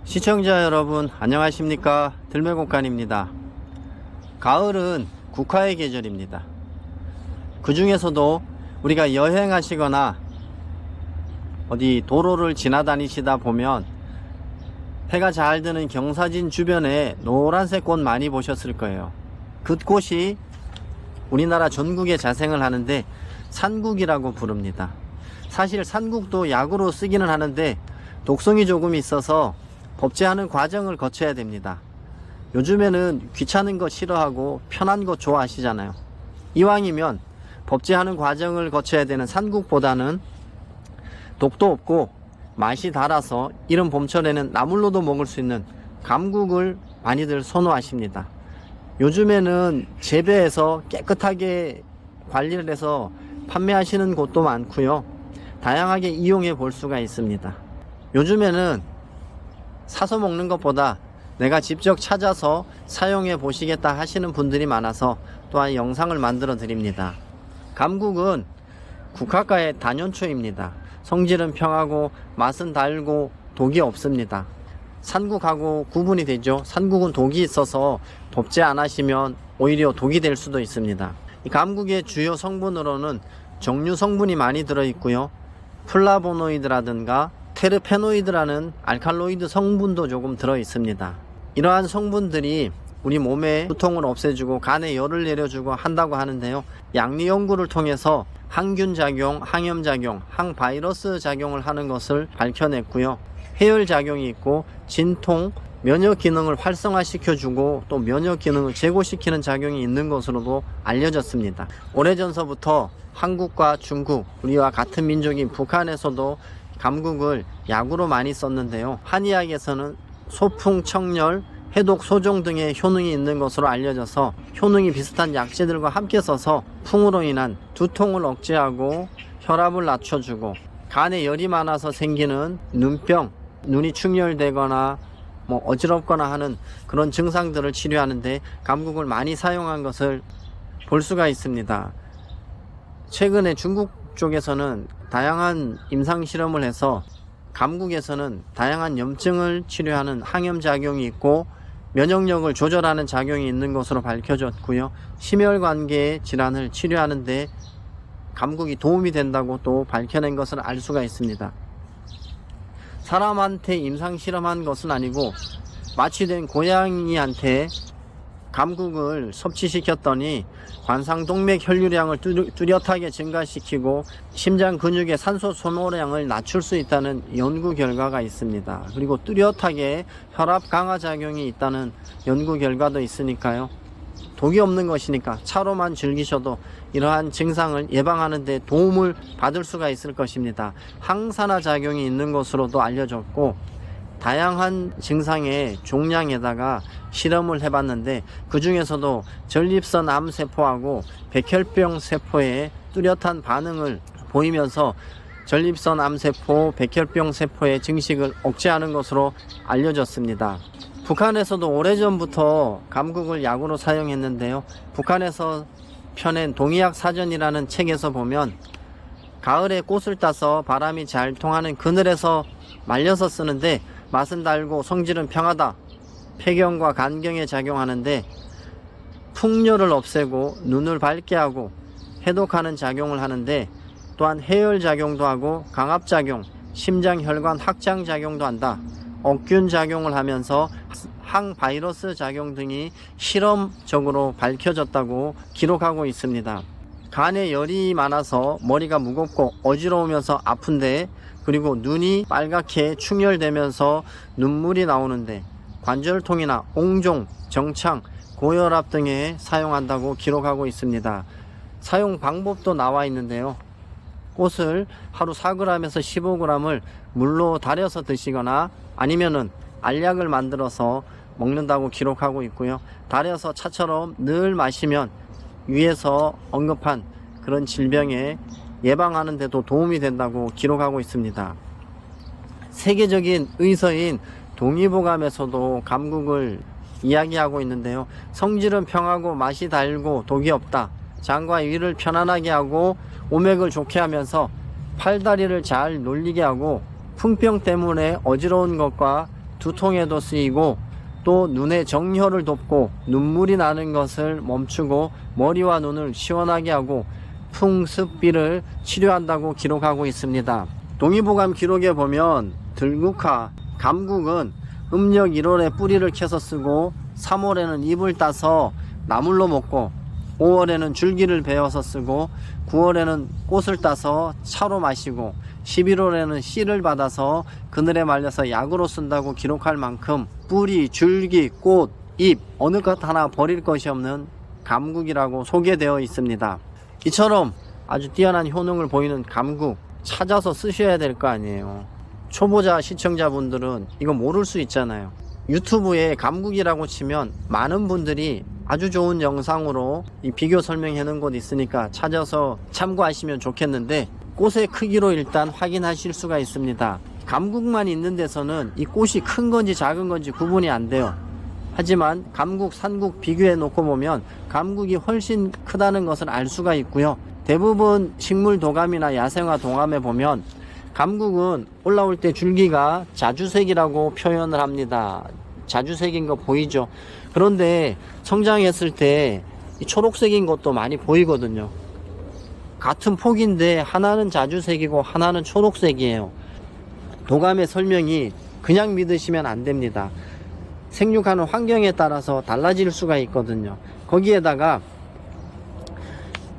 시청자 여러분 안녕하십니까. 들매곡간입니다. 가을은 국화의 계절입니다. 그 중에서도 우리가 여행하시거나 어디 도로를 지나다니시다 보면 해가 잘 드는 경사진 주변에 노란색 꽃 많이 보셨을 거예요. 그 꽃이 우리나라 전국에 자생을 하는데 산국이라고 부릅니다. 사실 산국도 약으로 쓰기는 하는데 독성이 조금 있어서 법제하는 과정을 거쳐야 됩니다. 요즘에는 귀찮은 거 싫어하고 편한 거 좋아하시잖아요. 이왕이면 법제하는 과정을 거쳐야 되는 산국보다는 독도 없고 맛이 달아서 이른 봄철에는 나물로도 먹을 수 있는 감국을 많이들 선호하십니다. 요즘에는 재배해서 깨끗하게 관리를 해서 판매하시는 곳도 많고요. 다양하게 이용해 볼 수가 있습니다. 요즘에는 사서 먹는 것보다 내가 직접 찾아서 사용해 보시겠다 하시는 분들이 많아서 또한 영상을 만들어 드립니다. 감국은 국화과의 단연초입니다. 성질은 평하고 맛은 달고 독이 없습니다. 산국하고 구분이 되죠. 산국은 독이 있어서 법제 안 하시면 오히려 독이 될 수도 있습니다. 이 감국의 주요 성분으로는 정류 성분이 많이 들어 있고요. 플라보노이드라든가 테르페노이드라는 알칼로이드 성분도 조금 들어 있습니다. 이러한 성분들이 우리 몸의 두통을 없애주고 간에 열을 내려주고 한다고 하는데요. 양리 연구를 통해서 항균 작용, 항염 작용, 항바이러스 작용을 하는 것을 밝혀냈고요. 해열 작용이 있고 진통, 면역 기능을 활성화시켜주고 또 면역 기능을 제고시키는 작용이 있는 것으로도 알려졌습니다. 오래전서부터 한국과 중국, 우리와 같은 민족인 북한에서도 감국을 약으로 많이 썼는데요. 한의학에서는 소풍, 청열, 해독, 소종 등의 효능이 있는 것으로 알려져서 효능이 비슷한 약재들과 함께 써서 풍으로 인한 두통을 억제하고 혈압을 낮춰주고 간에 열이 많아서 생기는 눈병, 눈이 충혈되거나 어지럽거나 하는 그런 증상들을 치료하는데 감국을 많이 사용한 것을 볼 수가 있습니다. 최근에 중국 쪽에서는 다양한 임상 실험을 해서 감국에서는 다양한 염증을 치료하는 항염작용이 있고 면역력을 조절하는 작용이 있는 것으로 밝혀졌고요. 심혈관계 질환을 치료하는 데 감국이 도움이 된다고 또 밝혀낸 것을 알 수가 있습니다. 사람한테 임상 실험한 것은 아니고 마취된 고양이한테 감국을 섭취시켰더니 관상동맥 혈류량을 뚜렷하게 증가시키고 심장 근육의 산소 소모량을 낮출 수 있다는 연구 결과가 있습니다. 그리고 뚜렷하게 혈압 강화 작용이 있다는 연구 결과도 있으니까요. 독이 없는 것이니까 차로만 즐기셔도 이러한 증상을 예방하는 데 도움을 받을 수가 있을 것입니다. 항산화 작용이 있는 것으로도 알려졌고 다양한 증상의 종양에다가 실험을 해봤는데 그 중에서도 전립선 암세포하고 백혈병 세포에 뚜렷한 반응을 보이면서 전립선 암세포, 백혈병 세포의 증식을 억제하는 것으로 알려졌습니다. 북한에서도 오래전부터 감국을 약으로 사용했는데요. 북한에서 펴낸 동의학 사전이라는 책에서 보면 가을에 꽃을 따서 바람이 잘 통하는 그늘에서 말려서 쓰는데 맛은 달고 성질은 평하다. 폐경과 간경에 작용하는데 풍뇨를 없애고 눈을 밝게 하고 해독하는 작용을 하는데 또한 해열 작용도 하고 강압 작용, 심장 혈관 확장 작용도 한다. 억균 작용을 하면서 항바이러스 작용 등이 실험적으로 밝혀졌다고 기록하고 있습니다. 간에 열이 많아서 머리가 무겁고 어지러우면서 아픈데 그리고 눈이 빨갛게 충혈되면서 눈물이 나오는데 관절통이나 옹종, 정창, 고혈압 등에 사용한다고 기록하고 있습니다. 사용 방법도 나와 있는데요. 꽃을 하루 4g에서 15g을 물로 달여서 드시거나 아니면은 알약을 만들어서 먹는다고 기록하고 있고요. 달여서 차처럼 늘 마시면 위에서 언급한 그런 질병에 예방하는 데도 도움이 된다고 기록하고 있습니다. 세계적인 의서인 동의보감에서도 감국을 이야기하고 있는데요. 성질은 평하고 맛이 달고 독이 없다. 장과 위를 편안하게 하고 오맥을 좋게 하면서 팔다리를 잘 놀리게 하고 풍병 때문에 어지러운 것과 두통에도 쓰이고 또 눈의 정혈을 돕고 눈물이 나는 것을 멈추고 머리와 눈을 시원하게 하고 풍습비를 치료한다고 기록하고 있습니다. 동의보감 기록에 보면 들국화, 감국은 음력 1월에 뿌리를 캐서 쓰고 3월에는 잎을 따서 나물로 먹고 5월에는 줄기를 베어서 쓰고 9월에는 꽃을 따서 차로 마시고 11월에는 씨를 받아서 그늘에 말려서 약으로 쓴다고 기록할 만큼 뿌리, 줄기, 꽃, 잎 어느 것 하나 버릴 것이 없는 감국이라고 소개되어 있습니다. 이처럼 아주 뛰어난 효능을 보이는 감국 찾아서 쓰셔야 될 거 아니에요. 초보자 시청자분들은 이거 모를 수 있잖아요. 유튜브에 감국이라고 치면 많은 분들이 아주 좋은 영상으로 이 비교 설명해 놓은 곳 있으니까 찾아서 참고하시면 좋겠는데 꽃의 크기로 일단 확인하실 수가 있습니다. 감국만 있는 데서는 이 꽃이 큰 건지 작은 건지 구분이 안 돼요. 하지만 감국, 산국 비교해 놓고 보면 감국이 훨씬 크다는 것을 알 수가 있고요. 대부분 식물 도감이나 야생화 도감에 보면 감국은 올라올 때 줄기가 자주색이라고 표현을 합니다. 자주색인 거 보이죠? 그런데 성장했을 때 이 초록색인 것도 많이 보이거든요. 같은 폭인데 하나는 자주색이고 하나는 초록색이에요. 도감의 설명이 그냥 믿으시면 안 됩니다. 생육하는 환경에 따라서 달라질 수가 있거든요. 거기에다가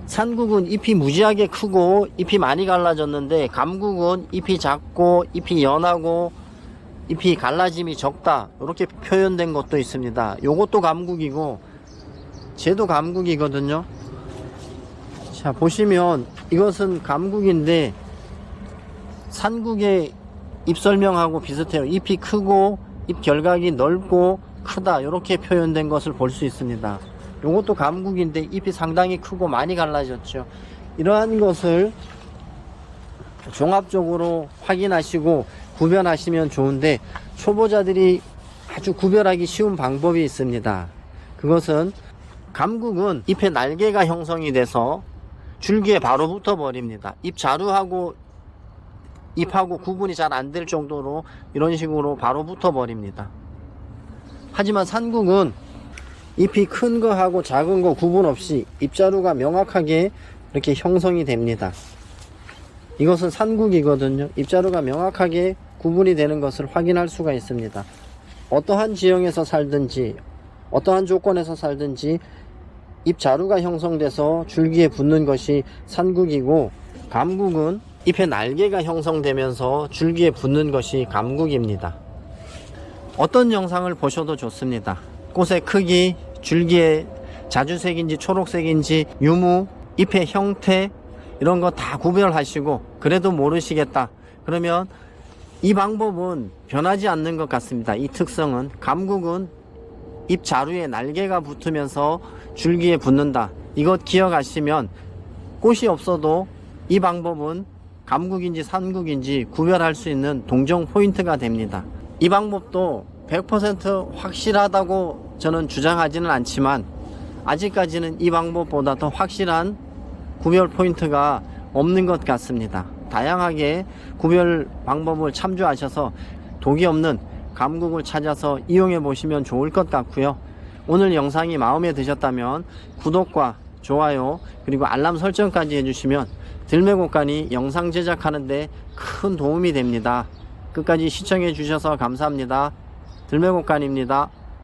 산국은 잎이 무지하게 크고 잎이 많이 갈라졌는데 감국은 잎이 작고 잎이 연하고 잎이 갈라짐이 적다, 이렇게 표현된 것도 있습니다. 요것도 감국이고 쟤도 감국이거든요. 자, 보시면 이것은 감국인데 산국의 잎 설명하고 비슷해요. 잎이 크고 잎 결각이 넓고 크다, 이렇게 표현된 것을 볼 수 있습니다. 요것도 감국인데 잎이 상당히 크고 많이 갈라졌죠. 이러한 것을 종합적으로 확인하시고 구별하시면 좋은데 초보자들이 아주 구별하기 쉬운 방법이 있습니다. 그것은 감국은 잎에 날개가 형성이 돼서 줄기에 바로 붙어 버립니다. 잎 자루하고 잎하고 구분이 잘 안 될 정도로 이런 식으로 바로 붙어 버립니다. 하지만 산국은 잎이 큰 거하고 작은 거 구분 없이 잎자루가 명확하게 이렇게 형성이 됩니다. 이것은 산국이거든요. 잎자루가 명확하게 구분이 되는 것을 확인할 수가 있습니다. 어떠한 지형에서 살든지 어떠한 조건에서 살든지 잎자루가 형성돼서 줄기에 붙는 것이 산국이고, 감국은 잎에 날개가 형성되면서 줄기에 붙는 것이 감국입니다. 어떤 영상을 보셔도 좋습니다. 꽃의 크기, 줄기의 자주색인지 초록색인지 유무, 잎의 형태 이런 거 다 구별하시고 그래도 모르시겠다 그러면 이 방법은 변하지 않는 것 같습니다. 이 특성은 감국은 잎 자루에 날개가 붙으면서 줄기에 붙는다, 이것 기억하시면 꽃이 없어도 이 방법은 감국인지 산국인지 구별할 수 있는 동정 포인트가 됩니다. 이 방법도 100% 확실하다고 저는 주장하지는 않지만 아직까지는 이 방법보다 더 확실한 구별 포인트가 없는 것 같습니다. 다양하게 구별 방법을 참조하셔서 독이 없는 감국을 찾아서 이용해 보시면 좋을 것 같고요. 오늘 영상이 마음에 드셨다면 구독과 좋아요 그리고 알람 설정까지 해주시면 들매곡간이 영상 제작하는데 큰 도움이 됩니다. 끝까지 시청해 주셔서 감사합니다. 들매곡간입니다.